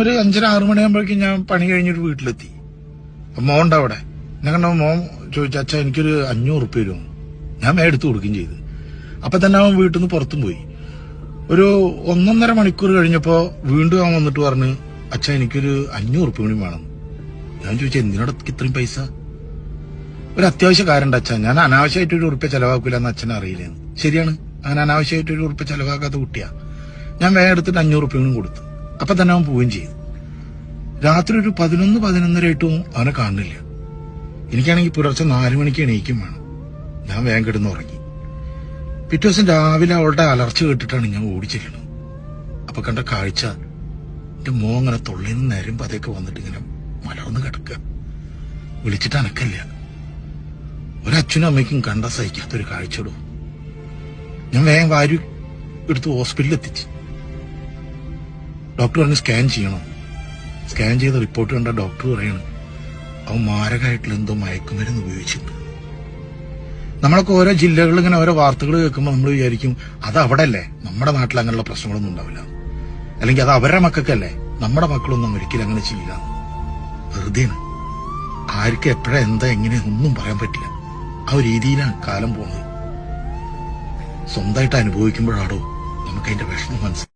ഒരു 5:30-6 മണിയാകുമ്പോഴേക്കും ഞാൻ പണി കഴിഞ്ഞൊരു വീട്ടിലെത്തി. മോണ്ട അവിടെ എന്നെ കണ്ട മോൻ ചോദിച്ചു, അച്ഛാ എനിക്കൊരു 500 റുപ്യ വരുമോ? ഞാൻ എടുത്തു കൊടുക്കുകയും ചെയ്തു. അപ്പൊ തന്നെ അവൻ വീട്ടിൽ നിന്ന് പുറത്തും പോയി. ഒരു 1.5 മണിക്കൂർ കഴിഞ്ഞപ്പോ വീണ്ടും അവൻ വന്നിട്ട് പറഞ്ഞു, അച്ഛാ എനിക്കൊരു 500 റുപ്യ കൂടി വേണം. ഞാൻ ചോദിച്ചു, എന്തിനോട് ഇത്രയും പൈസ? ഒരു അത്യാവശ്യ കാര്യം അച്ഛാ, ഞാൻ അനാവശ്യമായിട്ട് 1 റുപ്യ ചെലവാക്കില്ല എന്ന് അച്ഛനെ അറിയില്ലെന്ന്. ശരിയാണ്, അങ്ങനെ അനാവശ്യമായിട്ട് 1 റുപ്യ ചെലവാക്കാത്ത കുട്ടിയാ. ഞാൻ വേഗം എടുത്തിട്ട് 500 റുപ്യ കൂടി കൊടുത്തു. അപ്പൊ തന്നെ അവൻ പോവുകയും ചെയ്തു. രാത്രി ഒരു 11-11:30 അവനെ കാണുന്നില്ല. എനിക്കാണെങ്കിൽ പുലർച്ചെ 4 മണിക്ക് എണീക്കും വേണം. ഞാൻ വേഗം കിടന്ന് ഉറങ്ങി. പിറ്റേ ദിവസം രാവിലെ അവളുടെ അലർച്ച കേട്ടിട്ടാണ് ഞാൻ ഓടിച്ചെല്ലണത്. അപ്പൊ കണ്ട കാഴ്ച, എന്റെ മോൻ ഇങ്ങനെ തൊള്ളിന്ന് നേരം പതയൊക്കെ വന്നിട്ട് ഇങ്ങനെ മലർന്ന് കിടക്കുക. വിളിച്ചിട്ട് അനക്കല്ല. ഒരച്ഛനും അമ്മയ്ക്കും കണ്ട സഹിക്കാത്തൊരു കാഴ്ചയോടോ. ഞാൻ വേഗം വാരി എടുത്ത് ഹോസ്പിറ്റലിൽ എത്തിച്ച്. ഡോക്ടർ പറഞ്ഞ് സ്കാൻ ചെയ്യണം. സ്കാൻ ചെയ്ത റിപ്പോർട്ട് കണ്ട ഡോക്ടർ പറയാണ്, അവൻ മാരകമായിട്ടുള്ള എന്തോ മയക്കുമരുന്ന് ഉപയോഗിച്ചിട്ടുണ്ട്. നമ്മളൊക്കെ ഓരോ ജില്ലകളിൽ ഇങ്ങനെ ഓരോ വാർത്തകൾ കേൾക്കുമ്പോൾ നമ്മൾ വിചാരിക്കും അത് അവിടെ അല്ലേ, നമ്മുടെ നാട്ടിൽ അങ്ങനെയുള്ള പ്രശ്നങ്ങളൊന്നും ഉണ്ടാവില്ല, അല്ലെങ്കിൽ അത് അവരുടെ മക്കൾക്കല്ലേ, നമ്മുടെ മക്കളൊന്നും ഒരിക്കലും അങ്ങനെ ചെയ്യില്ല. വെറുതെയാണ്. ആർക്ക് എപ്പോഴാ എന്താ എങ്ങനെ ഒന്നും പറയാൻ പറ്റില്ല. ആ ഒരു രീതിയിലാണ് കാലം പോകുന്നത്. സ്വന്തമായിട്ട് അനുഭവിക്കുമ്പോഴാണോ നമുക്ക് അതിന്റെ വിഷമം മനസ്സിലാവും.